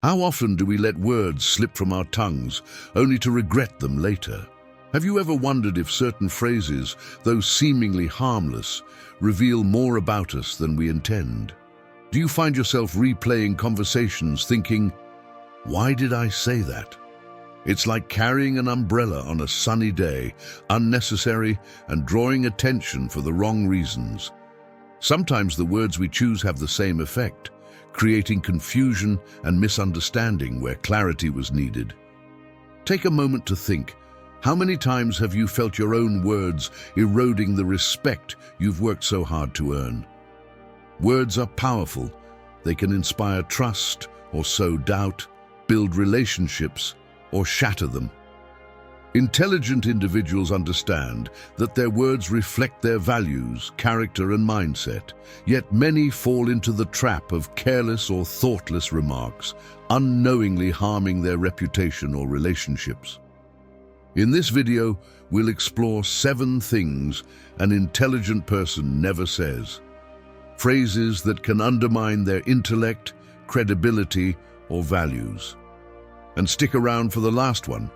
How often do we let words slip from our tongues, only to regret them later? Have you ever wondered if certain phrases, though seemingly harmless, reveal more about us than we intend? Do you find yourself replaying conversations thinking, "Why did I say that?" It's like carrying an umbrella on a sunny day, unnecessary and drawing attention for the wrong reasons. Sometimes the words we choose have the same effect, creating confusion and misunderstanding where clarity was needed. Take a moment to think. How many times have you felt your own words eroding the respect you've worked so hard to earn? Words are powerful. They can inspire trust or sow doubt, build relationships, or shatter them. Intelligent individuals understand that their words reflect their values, character, and mindset, yet many fall into the trap of careless or thoughtless remarks, unknowingly harming their reputation or relationships. In this video, we'll explore 7 things an intelligent person never says. Phrases that can undermine their intellect, credibility, or values. And stick around for the last one.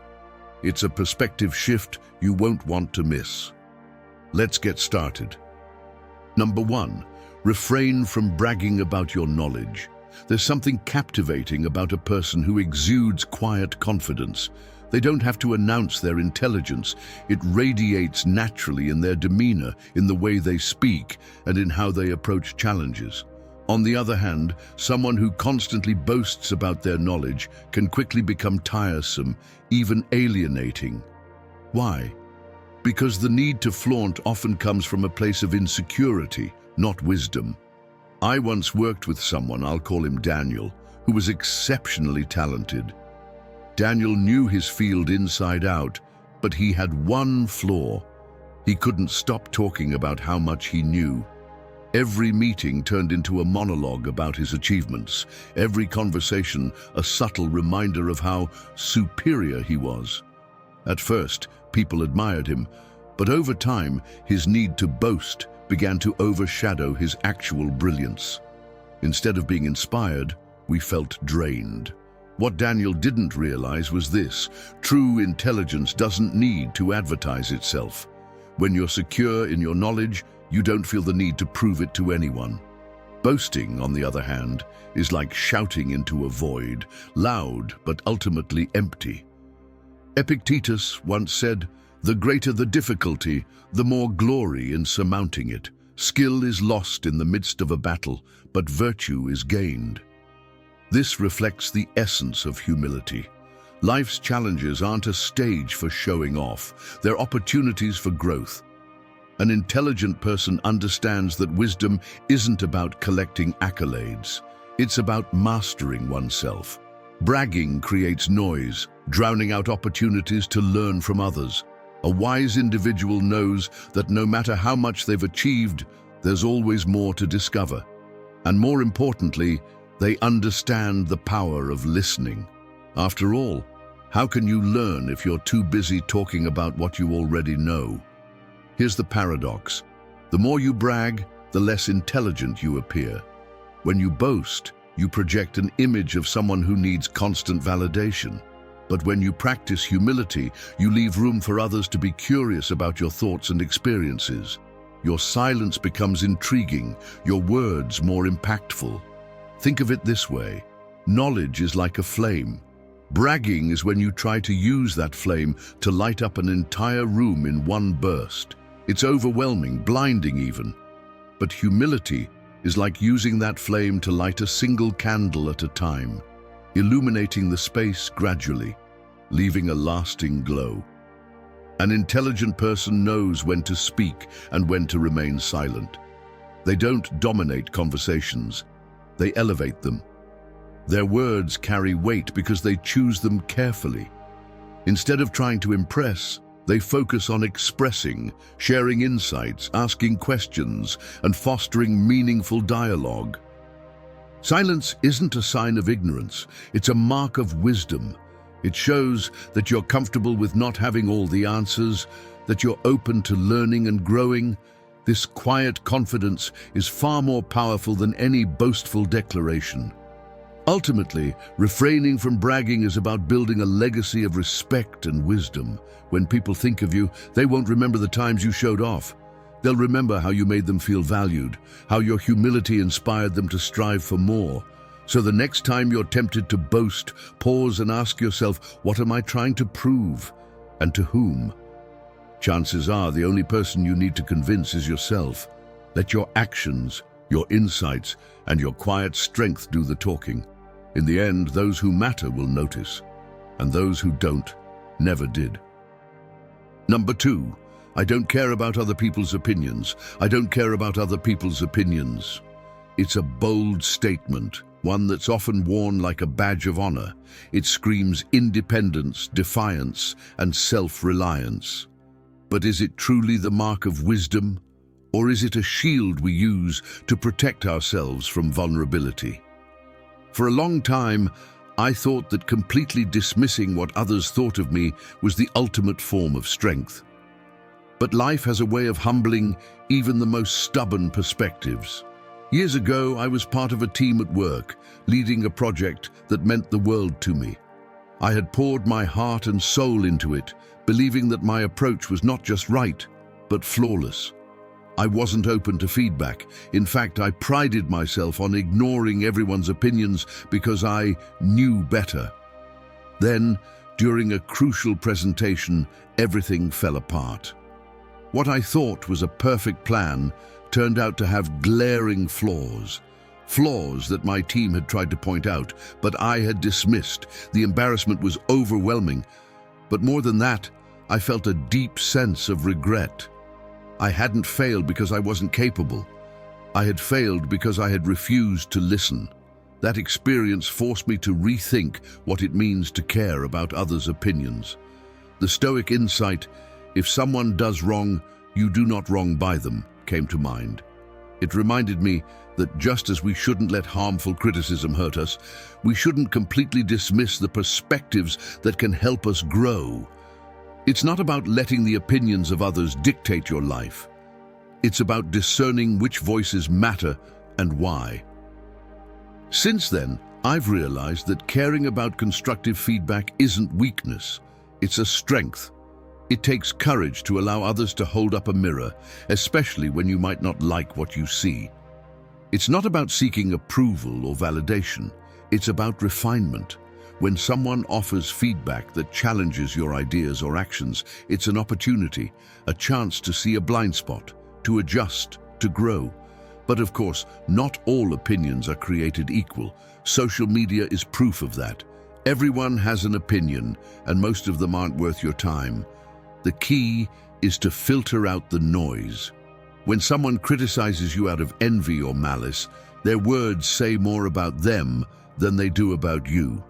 It's a perspective shift you won't want to miss. Let's get started. Number 1, refrain from bragging about your knowledge. There's something captivating about a person who exudes quiet confidence. They don't have to announce their intelligence. It radiates naturally in their demeanor, in the way they speak, and in how they approach challenges. On the other hand, someone who constantly boasts about their knowledge can quickly become tiresome, even alienating. Why? Because the need to flaunt often comes from a place of insecurity, not wisdom. I once worked with someone, I'll call him Daniel, who was exceptionally talented. Daniel knew his field inside out, but he had one flaw. He couldn't stop talking about how much he knew. Every meeting turned into a monologue about his achievements, every conversation a subtle reminder of how superior he was. At first, people admired him, but over time, his need to boast began to overshadow his actual brilliance. Instead of being inspired, we felt drained. What Daniel didn't realize was this: true intelligence doesn't need to advertise itself. When you're secure in your knowledge, you don't feel the need to prove it to anyone. Boasting, on the other hand, is like shouting into a void, loud but ultimately empty. Epictetus once said, "The greater the difficulty, the more glory in surmounting it. Skill is lost in the midst of a battle, but virtue is gained." This reflects the essence of humility. Life's challenges aren't a stage for showing off, they're opportunities for growth. An intelligent person understands that wisdom isn't about collecting accolades. It's about mastering oneself. Bragging creates noise, drowning out opportunities to learn from others. A wise individual knows that no matter how much they've achieved, there's always more to discover. And more importantly, they understand the power of listening. After all, how can you learn if you're too busy talking about what you already know? Here's the paradox. The more you brag, the less intelligent you appear. When you boast, you project an image of someone who needs constant validation. But when you practice humility, you leave room for others to be curious about your thoughts and experiences. Your silence becomes intriguing, your words more impactful. Think of it this way: knowledge is like a flame. Bragging is when you try to use that flame to light up an entire room in one burst. It's overwhelming, blinding even. But humility is like using that flame to light a single candle at a time, illuminating the space gradually, leaving a lasting glow. An intelligent person knows when to speak and when to remain silent. They don't dominate conversations, they elevate them. Their words carry weight because they choose them carefully. Instead of trying to impress, they focus on expressing, sharing insights, asking questions, and fostering meaningful dialogue. Silence isn't a sign of ignorance, it's a mark of wisdom. It shows that you're comfortable with not having all the answers, that you're open to learning and growing. This quiet confidence is far more powerful than any boastful declaration. Ultimately, refraining from bragging is about building a legacy of respect and wisdom. When people think of you, they won't remember the times you showed off. They'll remember how you made them feel valued, how your humility inspired them to strive for more. So the next time you're tempted to boast, pause and ask yourself, what am I trying to prove? And to whom? Chances are the only person you need to convince is yourself. Let your actions, your insights, and your quiet strength do the talking. In the end, those who matter will notice, and those who don't never did. Number 2, I don't care about other people's opinions. I don't care about other people's opinions. It's a bold statement, one that's often worn like a badge of honor. It screams independence, defiance, and self-reliance. But is it truly the mark of wisdom? Or is it a shield we use to protect ourselves from vulnerability? For a long time, I thought that completely dismissing what others thought of me was the ultimate form of strength. But life has a way of humbling even the most stubborn perspectives. Years ago, I was part of a team at work, leading a project that meant the world to me. I had poured my heart and soul into it, believing that my approach was not just right, but flawless. I wasn't open to feedback. In fact, I prided myself on ignoring everyone's opinions because I knew better. Then, during a crucial presentation, everything fell apart. What I thought was a perfect plan turned out to have glaring flaws. Flaws that my team had tried to point out, but I had dismissed. The embarrassment was overwhelming. But more than that, I felt a deep sense of regret. I hadn't failed because I wasn't capable. I had failed because I had refused to listen. That experience forced me to rethink what it means to care about others' opinions. The Stoic insight, if someone does wrong, you do not wrong by them, came to mind. It reminded me that just as we shouldn't let harmful criticism hurt us, we shouldn't completely dismiss the perspectives that can help us grow. It's not about letting the opinions of others dictate your life. It's about discerning which voices matter and why. Since then, I've realized that caring about constructive feedback isn't weakness, it's a strength. It takes courage to allow others to hold up a mirror, especially when you might not like what you see. It's not about seeking approval or validation, it's about refinement. When someone offers feedback that challenges your ideas or actions, it's an opportunity, a chance to see a blind spot, to adjust, to grow. But of course, not all opinions are created equal. Social media is proof of that. Everyone has an opinion, and most of them aren't worth your time. The key is to filter out the noise. When someone criticizes you out of envy or malice, their words say more about them than they do about you.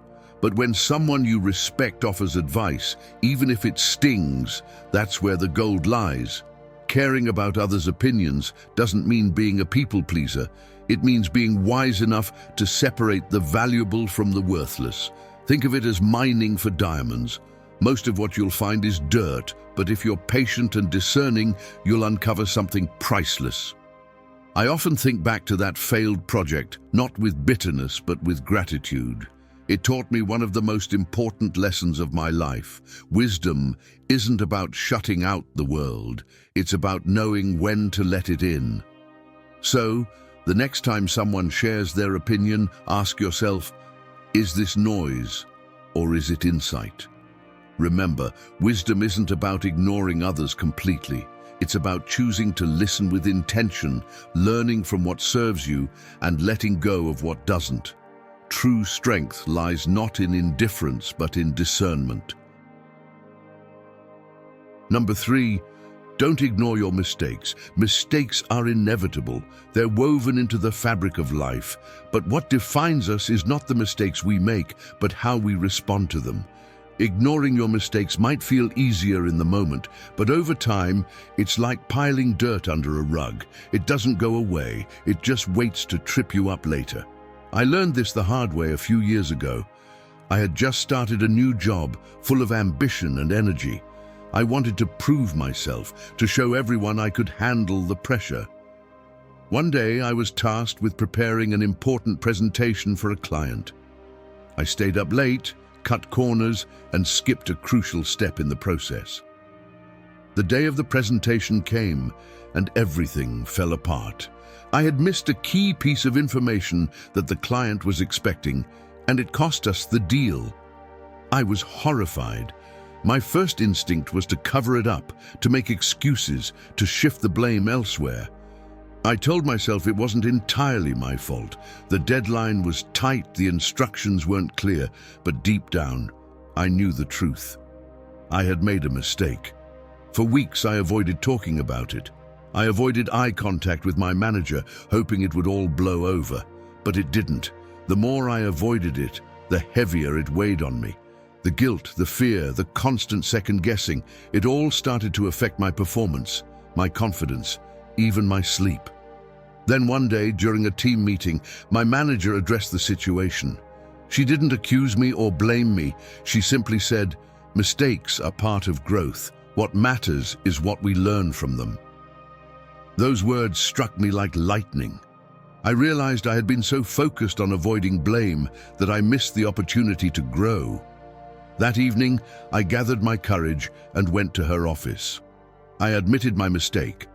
But when someone you respect offers advice, even if it stings, that's where the gold lies. Caring about others' opinions doesn't mean being a people pleaser. It means being wise enough to separate the valuable from the worthless. Think of it as mining for diamonds. Most of what you'll find is dirt, but if you're patient and discerning, you'll uncover something priceless. I often think back to that failed project, not with bitterness, but with gratitude. It taught me one of the most important lessons of my life. Wisdom isn't about shutting out the world. It's about knowing when to let it in. So, the next time someone shares their opinion, ask yourself, is this noise or is it insight? Remember, wisdom isn't about ignoring others completely. It's about choosing to listen with intention, learning from what serves you, and letting go of what doesn't. True strength lies not in indifference, but in discernment. Number 3, don't ignore your mistakes. Mistakes are inevitable. They're woven into the fabric of life. But what defines us is not the mistakes we make, but how we respond to them. Ignoring your mistakes might feel easier in the moment, but over time, it's like piling dirt under a rug. It doesn't go away, it just waits to trip you up later. I learned this the hard way a few years ago. I had just started a new job, full of ambition and energy. I wanted to prove myself, to show everyone I could handle the pressure. One day, I was tasked with preparing an important presentation for a client. I stayed up late, cut corners, and skipped a crucial step in the process. The day of the presentation came, and everything fell apart. I had missed a key piece of information that the client was expecting, and it cost us the deal. I was horrified. My first instinct was to cover it up, to make excuses, to shift the blame elsewhere. I told myself it wasn't entirely my fault. The deadline was tight, the instructions weren't clear, but deep down, I knew the truth. I had made a mistake. For weeks, I avoided talking about it. I avoided eye contact with my manager, hoping it would all blow over. But it didn't. The more I avoided it, the heavier it weighed on me. The guilt, the fear, the constant second-guessing, it all started to affect my performance, my confidence, even my sleep. Then one day, during a team meeting, my manager addressed the situation. She didn't accuse me or blame me. She simply said, "Mistakes are part of growth. What matters is what we learn from them." Those words struck me like lightning. I realized I had been so focused on avoiding blame that I missed the opportunity to grow. That evening, I gathered my courage and went to her office. I admitted my mistake.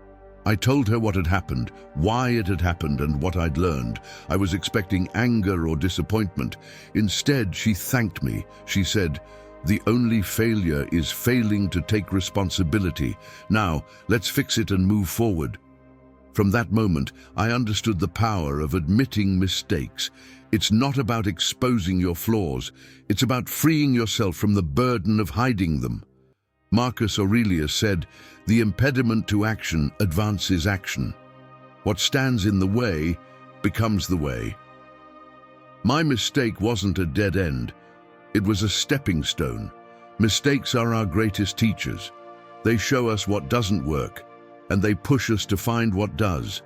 I told her what had happened, why it had happened, and what I'd learned. I was expecting anger or disappointment. Instead, she thanked me. She said, "The only failure is failing to take responsibility. Now, let's fix it and move forward." From that moment, I understood the power of admitting mistakes. It's not about exposing your flaws. It's about freeing yourself from the burden of hiding them. Marcus Aurelius said, "The impediment to action advances action. What stands in the way becomes the way." My mistake wasn't a dead end. It was a stepping stone. Mistakes are our greatest teachers. They show us what doesn't work, and they push us to find what does.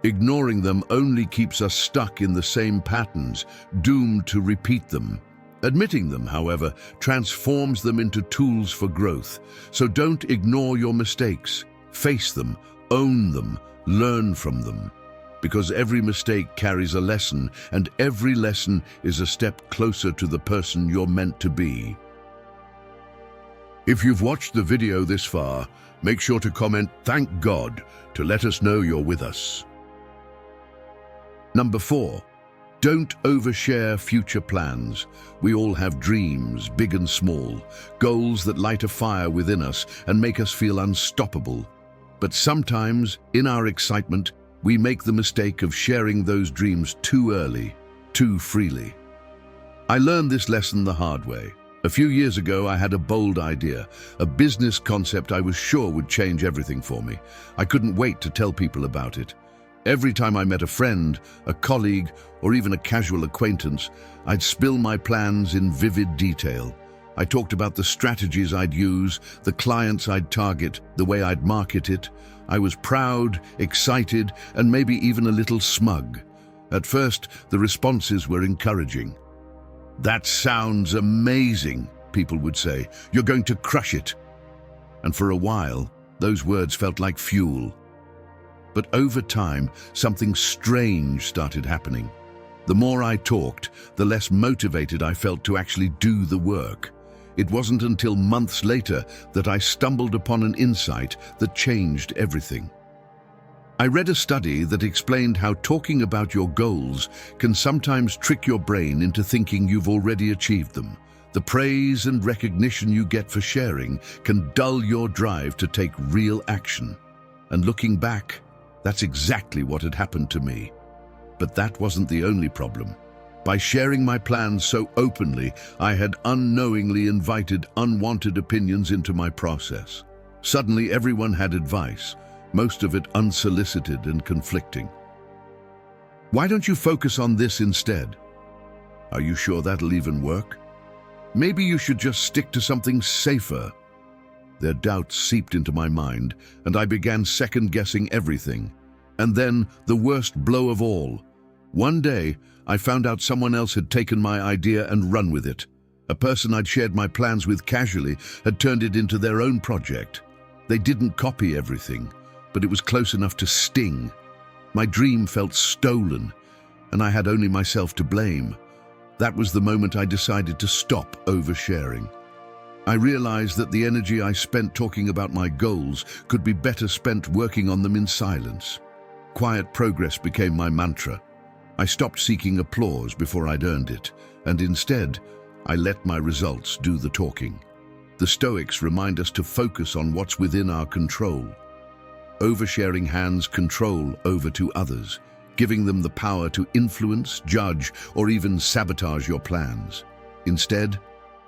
Ignoring them only keeps us stuck in the same patterns, doomed to repeat them. Admitting them, however, transforms them into tools for growth. So don't ignore your mistakes. Face them, own them, learn from them. Because every mistake carries a lesson, and every lesson is a step closer to the person you're meant to be. If you've watched the video this far, make sure to comment "Thank God" to let us know you're with us. Number 4, don't overshare future plans. We all have dreams, big and small, goals that light a fire within us and make us feel unstoppable. But sometimes, in our excitement, we make the mistake of sharing those dreams too early, too freely. I learned this lesson the hard way. A few years ago, I had a bold idea, a business concept I was sure would change everything for me. I couldn't wait to tell people about it. Every time I met a friend, a colleague, or even a casual acquaintance, I'd spill my plans in vivid detail. I talked about the strategies I'd use, the clients I'd target, the way I'd market it. I was proud, excited, and maybe even a little smug. At first, the responses were encouraging. "That sounds amazing," people would say. "You're going to crush it." And for a while, those words felt like fuel. But over time, something strange started happening. The more I talked, the less motivated I felt to actually do the work. It wasn't until months later that I stumbled upon an insight that changed everything. I read a study that explained how talking about your goals can sometimes trick your brain into thinking you've already achieved them. The praise and recognition you get for sharing can dull your drive to take real action. And looking back, that's exactly what had happened to me. But that wasn't the only problem. By sharing my plans so openly, I had unknowingly invited unwanted opinions into my process. Suddenly, everyone had advice, most of it unsolicited and conflicting. "Why don't you focus on this instead?" "Are you sure that'll even work?" "Maybe you should just stick to something safer." Their doubts seeped into my mind, and I began second-guessing everything. And then, the worst blow of all. One day, I found out someone else had taken my idea and run with it. A person I'd shared my plans with casually had turned it into their own project. They didn't copy everything, but it was close enough to sting. My dream felt stolen, and I had only myself to blame. That was the moment I decided to stop oversharing. I realized that the energy I spent talking about my goals could be better spent working on them in silence. Quiet progress became my mantra. I stopped seeking applause before I'd earned it, and instead, I let my results do the talking. The Stoics remind us to focus on what's within our control. Oversharing hands control over to others, giving them the power to influence, judge, or even sabotage your plans. Instead,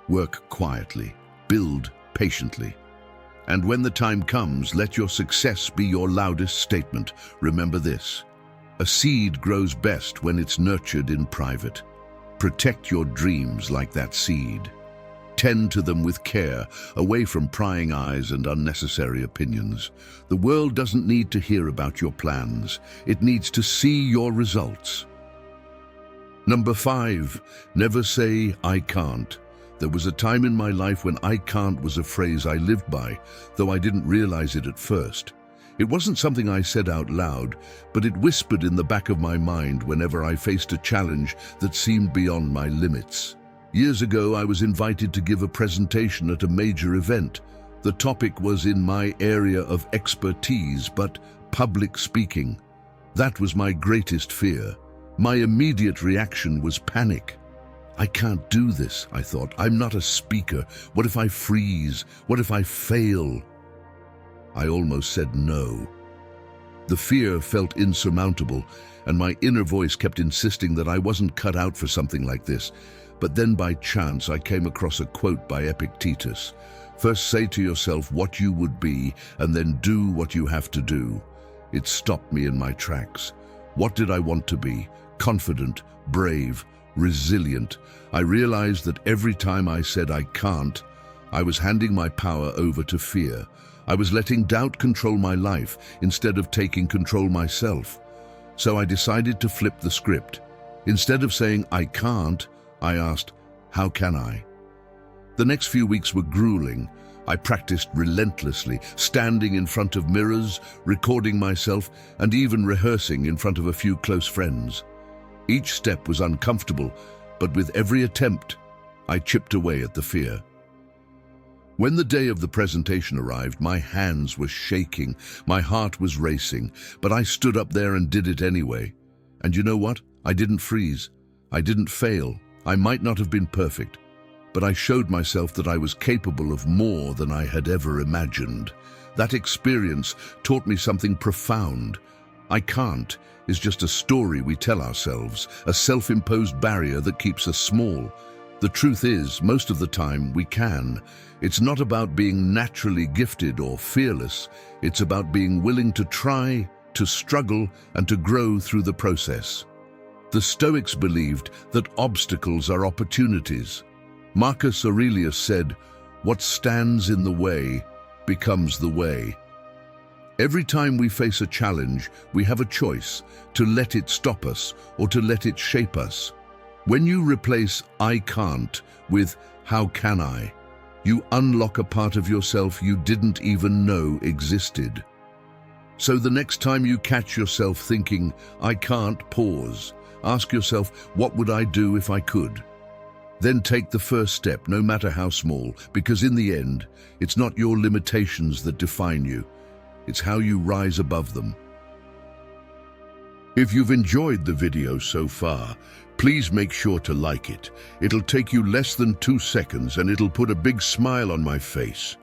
work quietly, build patiently. And when the time comes, let your success be your loudest statement. Remember this: a seed grows best when it's nurtured in private. Protect your dreams like that seed. Tend to them with care, away from prying eyes and unnecessary opinions. The world doesn't need to hear about your plans. It needs to see your results. Number 5, never say, "I can't." There was a time in my life when "I can't" was a phrase I lived by, though I didn't realize it at first. It wasn't something I said out loud, but it whispered in the back of my mind whenever I faced a challenge that seemed beyond my limits. Years ago, I was invited to give a presentation at a major event. The topic was in my area of expertise, but public speaking. That was my greatest fear. My immediate reaction was panic. I can't do this, I thought. I'm not a speaker. What if I freeze? What if I fail? I almost said no. The fear felt insurmountable, and my inner voice kept insisting that I wasn't cut out for something like this. But then by chance I came across a quote by Epictetus. First say to yourself what you would be, and then do what you have to do. It stopped me in my tracks. What did I want to be? Confident, brave, resilient. I realized that every time I said I can't, I was handing my power over to fear. I was letting doubt control my life instead of taking control myself. So I decided to flip the script. Instead of saying I can't, I asked, how can I? The next few weeks were grueling. I practiced relentlessly, standing in front of mirrors, recording myself, and even rehearsing in front of a few close friends. Each step was uncomfortable, but with every attempt, I chipped away at the fear. When the day of the presentation arrived, my hands were shaking, my heart was racing, but I stood up there and did it anyway. And you know what? I didn't freeze. I didn't fail. I might not have been perfect, but I showed myself that I was capable of more than I had ever imagined. That experience taught me something profound. I can't is just a story we tell ourselves, a self-imposed barrier that keeps us small. The truth is, most of the time, we can. It's not about being naturally gifted or fearless. It's about being willing to try, to struggle, and to grow through the process. The Stoics believed that obstacles are opportunities. Marcus Aurelius said, "What stands in the way becomes the way." Every time we face a challenge, we have a choice to let it stop us or to let it shape us. When you replace "I can't" with "How can I?", you unlock a part of yourself you didn't even know existed. So the next time you catch yourself thinking, "I can't," pause. Ask yourself, what would I do if I could? Then take the first step, no matter how small, because in the end, it's not your limitations that define you. It's how you rise above them. If you've enjoyed the video so far, please make sure to like it. It'll take you less than 2 seconds and it'll put a big smile on my face.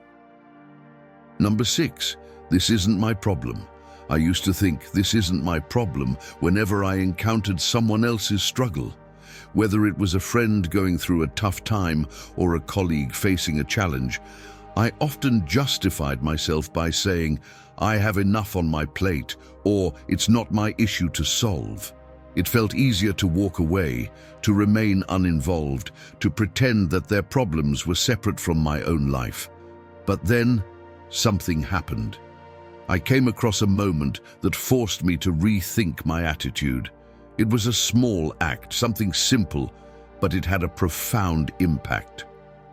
Number 6, this isn't my problem. I used to think this isn't my problem whenever I encountered someone else's struggle. Whether it was a friend going through a tough time or a colleague facing a challenge, I often justified myself by saying, "I have enough on my plate," or "It's not my issue to solve." It felt easier to walk away, to remain uninvolved, to pretend that their problems were separate from my own life. But then, something happened. I came across a moment that forced me to rethink my attitude. It was a small act, something simple, but it had a profound impact.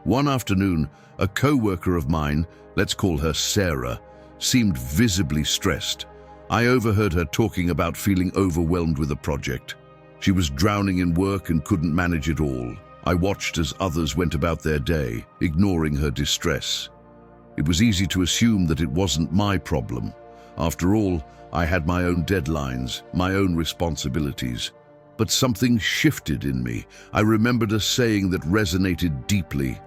One afternoon, a co-worker of mine, let's call her Sarah, seemed visibly stressed. I overheard her talking about feeling overwhelmed with a project. She was drowning in work and couldn't manage it all. I watched as others went about their day, ignoring her distress. It was easy to assume that it wasn't my problem. After all, I had my own deadlines, my own responsibilities. But something shifted in me. I remembered a saying that resonated deeply.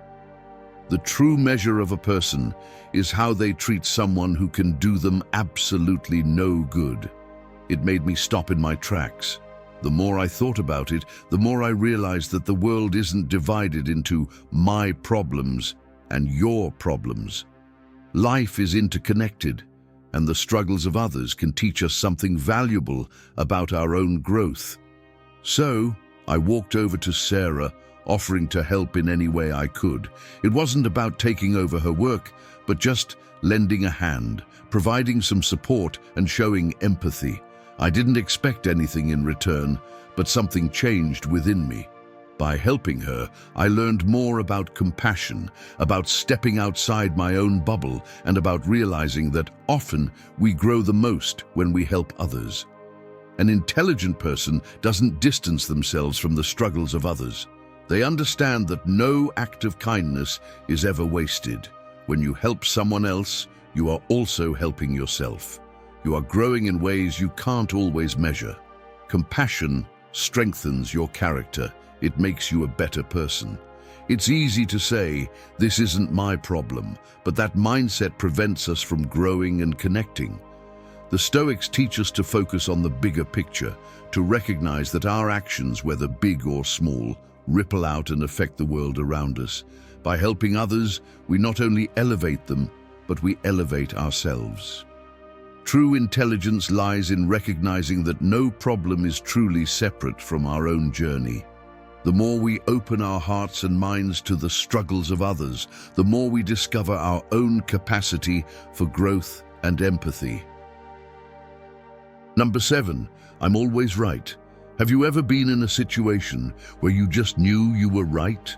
The true measure of a person is how they treat someone who can do them absolutely no good. It made me stop in my tracks. The more I thought about it, the more I realized that the world isn't divided into my problems and your problems. Life is interconnected, and the struggles of others can teach us something valuable about our own growth. So, I walked over to Sarah, offering to help in any way I could. It wasn't about taking over her work, but just lending a hand, providing some support and showing empathy. I didn't expect anything in return, but something changed within me. By helping her, I learned more about compassion, about stepping outside my own bubble, and about realizing that often we grow the most when we help others. An intelligent person doesn't distance themselves from the struggles of others. They understand that no act of kindness is ever wasted. When you help someone else, you are also helping yourself. You are growing in ways you can't always measure. Compassion strengthens your character. It makes you a better person. It's easy to say, "This isn't my problem," but that mindset prevents us from growing and connecting. The Stoics teach us to focus on the bigger picture, to recognize that our actions, whether big or small, ripple out and affect the world around us. By helping others, we not only elevate them, but we elevate ourselves. True intelligence lies in recognizing that no problem is truly separate from our own journey. The more we open our hearts and minds to the struggles of others, the more we discover our own capacity for growth and empathy. Number 7, I'm always right. Have you ever been in a situation where you just knew you were right?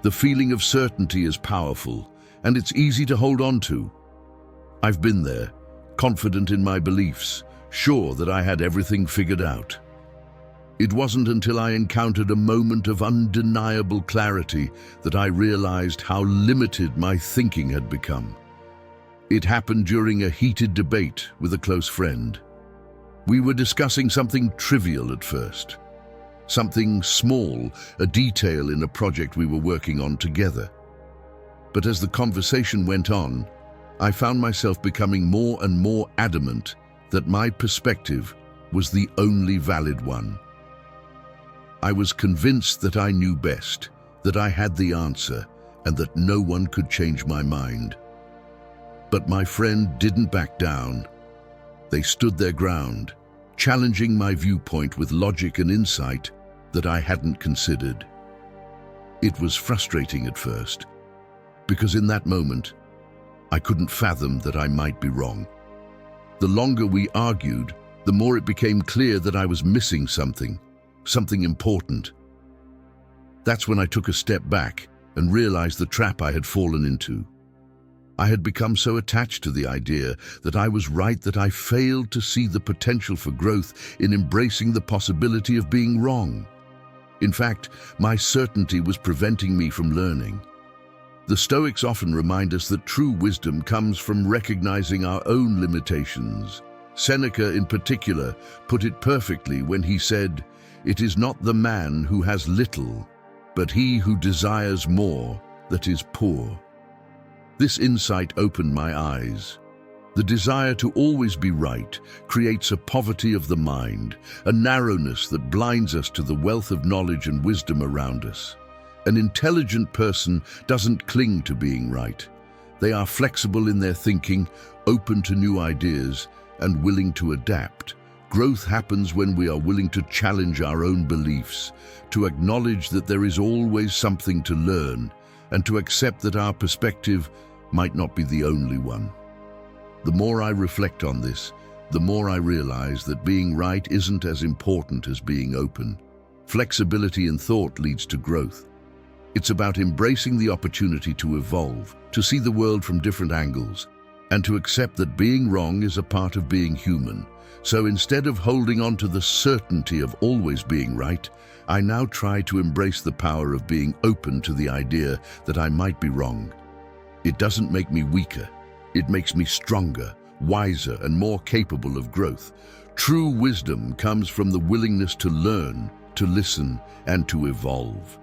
The feeling of certainty is powerful, and it's easy to hold on to. I've been there, confident in my beliefs, sure that I had everything figured out. It wasn't until I encountered a moment of undeniable clarity that I realized how limited my thinking had become. It happened during a heated debate with a close friend. We were discussing something trivial at first, something small, a detail in a project we were working on together. But as the conversation went on, I found myself becoming more and more adamant that my perspective was the only valid one. I was convinced that I knew best, that I had the answer, and that no one could change my mind. But my friend didn't back down. They stood their ground, challenging my viewpoint with logic and insight that I hadn't considered. It was frustrating at first, because in that moment, I couldn't fathom that I might be wrong. The longer we argued, the more it became clear that I was missing something important. That's when I took a step back and realized the trap I had fallen into. I had become so attached to the idea that I was right that I failed to see the potential for growth in embracing the possibility of being wrong. In fact, my certainty was preventing me from learning. The Stoics often remind us that true wisdom comes from recognizing our own limitations. Seneca, in particular, put it perfectly when he said, "It is not the man who has little, but he who desires more that is poor." This insight opened my eyes. The desire to always be right creates a poverty of the mind, a narrowness that blinds us to the wealth of knowledge and wisdom around us. An intelligent person doesn't cling to being right. They are flexible in their thinking, open to new ideas, and willing to adapt. Growth happens when we are willing to challenge our own beliefs, to acknowledge that there is always something to learn, and to accept that our perspective might not be the only one. The more I reflect on this, the more I realize that being right isn't as important as being open. Flexibility in thought leads to growth. It's about embracing the opportunity to evolve, to see the world from different angles, and to accept that being wrong is a part of being human. So instead of holding on to the certainty of always being right, I now try to embrace the power of being open to the idea that I might be wrong. It doesn't make me weaker. It makes me stronger, wiser, and more capable of growth. True wisdom comes from the willingness to learn, to listen, and to evolve.